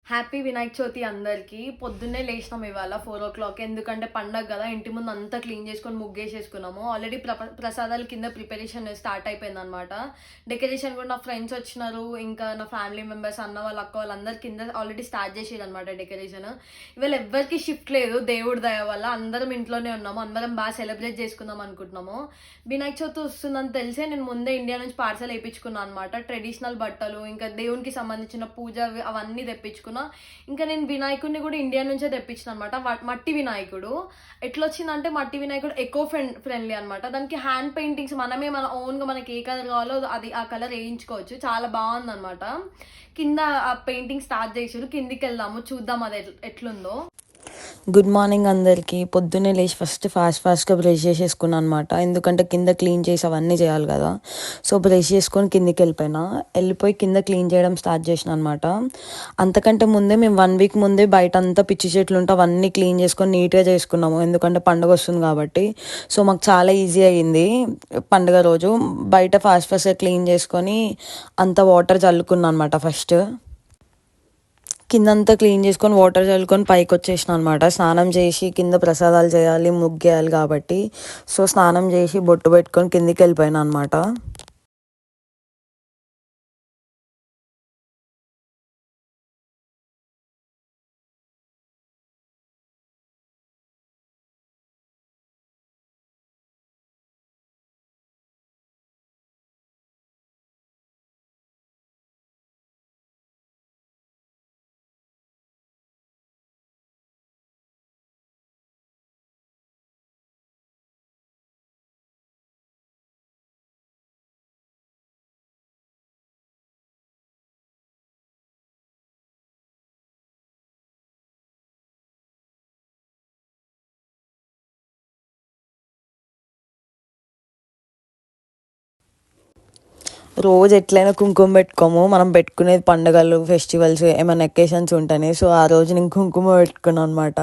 Happy Vinayaka Chavithi అందరికీ. పొద్దున్నే లేచినాం ఇవాళ 4:00 ఎందుకంటే పండగ కదా, ఇంటి ముందు అంతా క్లీన్ చేసుకొని ముగ్గేసేసుకున్నాము. ఆల్రెడీ ప్రసాదాల కింద ప్రిపరేషన్ స్టార్ట్ అయిపోయిందనమాట. డెకరేషన్ కూడా నా ఫ్రెండ్స్ వచ్చినారు, ఇంకా నా ఫ్యామిలీ మెంబర్స్, అన్న వాళ్ళు, అక్క వాళ్ళు అందరు కింద ఆల్రెడీ స్టార్ట్ చేసేది అనమాట డెకరేషన్. ఇవాళ ఎవ్వరికి షిఫ్ట్ లేదు, దేవుడి దయ వల్ల అందరం ఇంట్లోనే ఉన్నాము. అందరం బాగా సెలబ్రేట్ చేసుకుందాం అనుకుంటున్నాము. వినాయక చవితి వస్తుందని తెలిసే నేను ముందే ఇండియా నుంచి పార్సల్ వేయించుకున్నాను అనమాట. ట్రెడిషనల్ బట్టలు, ఇంకా దేవునికి సంబంధించిన పూజ అవన్నీ తెప్పించుకున్నాను. ఇంకా నేను వినాయకుడిని కూడా ఇండియా నుంచే తెప్పించిన అనమాట. మట్టి వినాయకుడు ఎట్లా వచ్చిందంటే, మట్టి వినాయకుడు ఎకో ఫ్రెండ్లీ అనమాట. దానికి హ్యాండ్ పెయింటింగ్స్ మనమే మన ఓన్గా మనకి ఏ కలర్ కావాలో అది ఆ కలర్ వేయించుకోవచ్చు. చాలా బాగుంది అనమాట. కింద ఆ పెయింటింగ్ స్టార్ట్ చేసారు, కిందికి వెళ్దాము చూద్దాం అది ఎట్లుందో. గుడ్ మార్నింగ్ అందరికీ. పొద్దున్నే లేచి ఫాస్ట్గా బ్రష్ చేసేసుకున్నాను అనమాట. ఎందుకంటే కింద క్లీన్ చేసి అవన్నీ చేయాలి కదా. సో బ్రష్ చేసుకొని కిందికి వెళ్ళిపోయి కింద క్లీన్ చేయడం స్టార్ట్ చేసిన అనమాట. అంతకంటే ముందే మేము 1 వీక్ ముందే బయట అంతా పిచ్చి చెట్లు ఉంటే అవన్నీ క్లీన్ చేసుకొని నీట్గా చేసుకున్నాము. ఎందుకంటే పండుగ వస్తుంది కాబట్టి. సో మాకు చాలా ఈజీ అయ్యింది. పండుగ రోజు బయట ఫాస్ట్గా క్లీన్ చేసుకొని అంత వాటర్ చల్లుకున్నాను అనమాట. ఫస్ట్ కిందంతా క్లీన్ చేసుకొని వాటర్ చల్లుకొని పైకి వచ్చేసిన అనమాట. స్నానం చేసి కింద ప్రసాదాలు చేయాలి, ముగ్గేయాలి కాబట్టి సో స్నానం చేసి బొట్టు పెట్టుకొని కిందికి వెళ్ళిపోయాను అనమాట. రోజు ఎట్లయినా కుంకుమ పెట్టుకోము, మనం పెట్టుకునేది పండుగలు, ఫెస్టివల్స్, ఏమైనా అకేషన్స్ ఉంటాయి. సో ఆ రోజు నేను కుంకుమ పెట్టుకున్నాను అనమాట.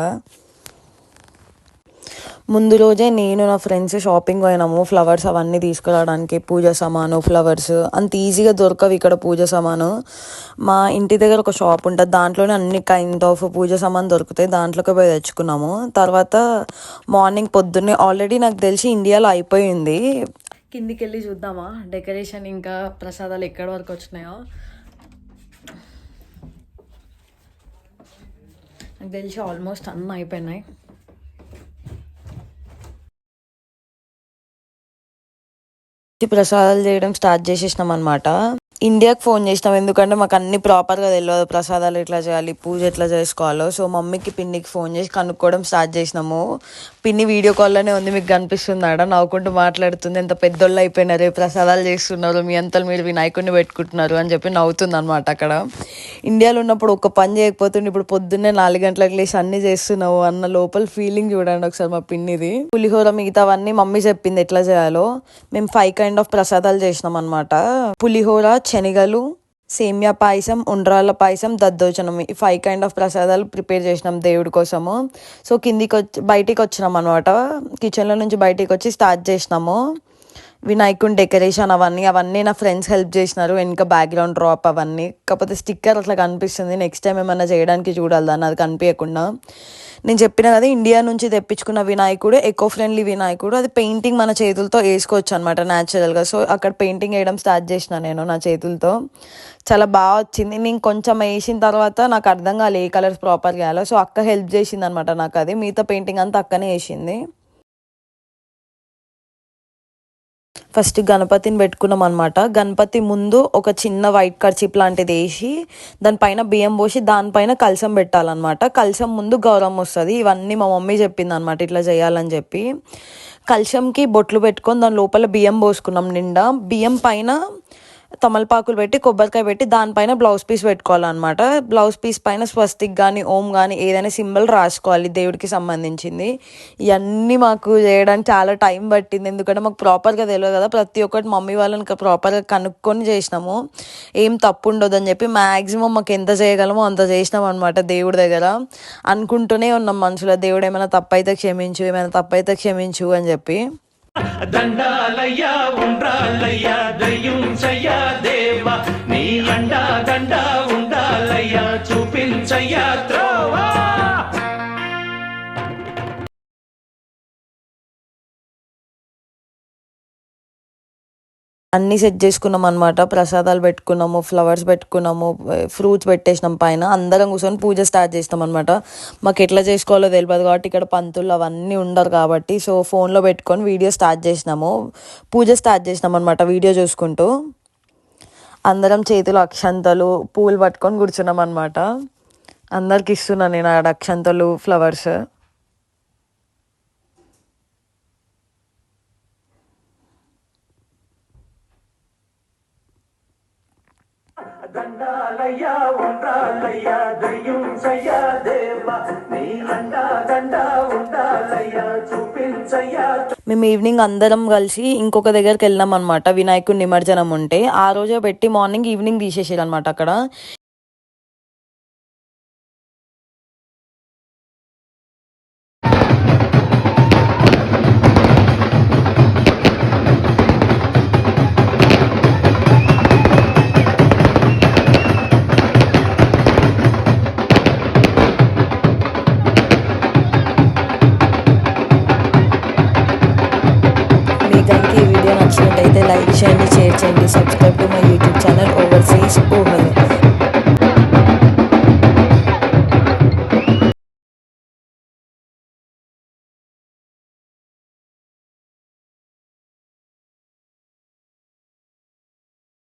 ముందు రోజే నేను నా ఫ్రెండ్స్ షాపింగ్ పోయినాము, ఫ్లవర్స్ అవన్నీ తీసుకురావడానికి. పూజ సామాను, ఫ్లవర్స్ అంత ఈజీగా దొరకవు ఇక్కడ పూజ సామాను. మా ఇంటి దగ్గర ఒక షాప్ ఉంటుంది, దాంట్లోనే అన్ని కైండ్ ఆఫ్ పూజ సామాను దొరుకుతాయి. దాంట్లోకి పోయి తెచ్చుకున్నాము. తర్వాత మార్నింగ్ పొద్దున్నే ఆల్రెడీ నాకు తెలిసి ఇండియాలో అయిపోయింది. కిందికి వెళ్ళి చూద్దామా డెకరేషన్ ఇంకా ప్రసాదాలు ఎక్కడి వరకు వచ్చినాయో. నాకు తెలిసి ఆల్మోస్ట్ అన్నీ అయిపోయినాయి. ప్రసాదాలు చేయడం స్టార్ట్ చేసేసినాం అనమాట. ఇండియాకి ఫోన్ చేసినాం, ఎందుకంటే మాకు అన్ని ప్రాపర్గా తెలియదు, ప్రసాదాలు ఎట్లా చేయాలి, పూజ ఎట్లా చేసుకోవాలో. సో మమ్మీకి, పిన్నికి ఫోన్ చేసి కనుక్కోవడం స్టార్ట్ చేసినాము. పిన్ని వీడియో కాల్లోనే ఉంది, మీకు కనిపిస్తుంది ఆడ నవ్వుకుంటూ మాట్లాడుతుంది. ఎంత పెద్దోళ్ళు అయిపోయినారు, ప్రసాదాలు చేస్తున్నారు, మీ అంతలు మీరు వినాయకుడిని పెట్టుకుంటున్నారు అని చెప్పి నవ్వుతుంది అనమాట. అక్కడ ఇండియాలో ఉన్నప్పుడు ఒక పని చేయకపోతుండే, ఇప్పుడు పొద్దున్నే 4 గంటలకు లేచి అన్ని చేస్తున్నావు అన్న లోపల ఫీలింగ్ చూడండి ఒకసారి మా పిన్నిది. పులిహోర మిగతావన్నీ మమ్మీ చెప్పింది ఎట్లా చేయాలో. మేము 5 కైండ్ ఆఫ్ ప్రసాదాలు చేసినాం అనమాట. పులిహోర, శనగలు, సేమియా పాయసం, ఉండ్రాళ్ళ పాయసం, దద్దోజనం, ఈ 5 కైండ్ ఆఫ్ ప్రసాదాలు ప్రిపేర్ చేసినాం దేవుడి కోసము. సో బయటికి వచ్చినాం అనమాట. కిచెన్లో నుంచి బయటికి వచ్చి స్టార్ట్ చేసినాము వినాయకుని డెకరేషన్. అవన్నీ నా ఫ్రెండ్స్ హెల్ప్ చేసినారు, వెనుక బ్యాక్గ్రౌండ్ డ్రాప్ అవన్నీ. కాకపోతే స్టిక్కర్ అట్లా కనిపిస్తుంది, నెక్స్ట్ టైం ఏమైనా చేయడానికి చూడాలి దాన్ని, అది కనిపించకుండా. నేను చెప్పిన కదా, ఇండియా నుంచి తెప్పించుకున్న వినాయకుడు ఎకో ఫ్రెండ్లీ వినాయకుడు. అది పెయింటింగ్ మన చేతులతో వేసుకోవచ్చు అనమాట న్యాచురల్గా. సో అక్కడ పెయింటింగ్ వేయడం స్టార్ట్ చేసిన నేను నా చేతులతో. చాలా బాగా వచ్చింది. నేను కొంచెం వేసిన తర్వాత నాకు అర్థం కాలే ఏ కలర్స్ ప్రాపర్గా వేయాలో. సో అక్క హెల్ప్ చేసింది అనమాట నాకు. అది మిగతా పెయింటింగ్ అంతా అక్కనే వేసింది. ఫస్ట్ గణపతిని పెట్టుకున్నాం అనమాట. గణపతి ముందు ఒక చిన్న వైట్ కర్చీప్ లాంటిది వేసి దానిపైన బియ్యం పోసి దానిపైన కలశం పెట్టాలన్నమాట. కలశం ముందు గౌరవం వస్తుంది. ఇవన్నీ మా మమ్మీ చెప్పింది అనమాట, ఇట్లా చేయాలని చెప్పి. కలశంకి బొట్లు పెట్టుకొని దాని లోపల బియ్యం పోసుకున్నాం నిండా. బియ్యం పైన తమలపాకులు పెట్టి, కొబ్బరికాయ పెట్టి, దానిపైన బ్లౌజ్ పీస్ పెట్టుకోవాలన్నమాట. బ్లౌజ్ పీస్ పైన స్వస్తిక్ కానీ, ఓం కానీ ఏదైనా సింబల్ రాసుకోవాలి దేవుడికి సంబంధించింది. ఇవన్నీ మాకు చేయడానికి చాలా టైం పట్టింది, ఎందుకంటే మాకు ప్రాపర్గా తెలియదు కదా. ప్రతి ఒక్కటి మమ్మీ వాళ్ళని ప్రాపర్గా కనుక్కొని చేసినాము, ఏం తప్పు ఉండదని చెప్పి. మ్యాక్సిమం మాకు ఎంత చేయగలమో అంత చేసినాం అనమాట దేవుడి దగ్గర. అనుకుంటూనే ఉన్నాం మనసులో, దేవుడు ఏమైనా తప్పైతే క్షమించు, ఏమైనా తప్పైతే క్షమించు అని చెప్పి. దండాలయ్యా ఉండ్రాళ్ళయ్యా దయ్యుంచయ్యా దేవా నీ అండా దండా ఉండాలయ్యా చూపించయ్యా అన్నీ సెట్ చేసుకున్నాం అనమాట. ప్రసాదాలు పెట్టుకున్నాము, ఫ్లవర్స్ పెట్టుకున్నాము, ఫ్రూట్స్ పెట్టేసినాం పైన. అందరం కూర్చొని పూజ స్టార్ట్ చేస్తాం అనమాట. మాకు ఎట్లా చేసుకోవాలో తెలియదు కాబట్టి ఇక్కడ పంతులు అవన్నీ ఉండరు కాబట్టి సో ఫోన్లో పెట్టుకొని వీడియో స్టార్ట్ చేసినాము. పూజ స్టార్ట్ చేసినాం అనమాట వీడియో చూసుకుంటూ. అందరం చేతులు అక్షంతలు పూలు పట్టుకొని కూర్చున్నాం అనమాట. అందరికి ఇస్తున్నాను నేను ఆడ అక్షంతలు, ఫ్లవర్స్. దండాలయ్యా ఉండాలయ్యా దయ్యుంచయ్యా దేవా నీ దండా దండా ఉండాలయ్యా చూపించయ్యా. మేము ఈవినింగ్ అందరం కలిసి ఇంకొక దగ్గరికి వెళ్ళినాం అనమాట. వినాయకుడి నిమజ్జనం ఉంటే ఆ రోజే పెట్టి మార్నింగ్ ఈవినింగ్ తీసేసారు అనమాట అక్కడ.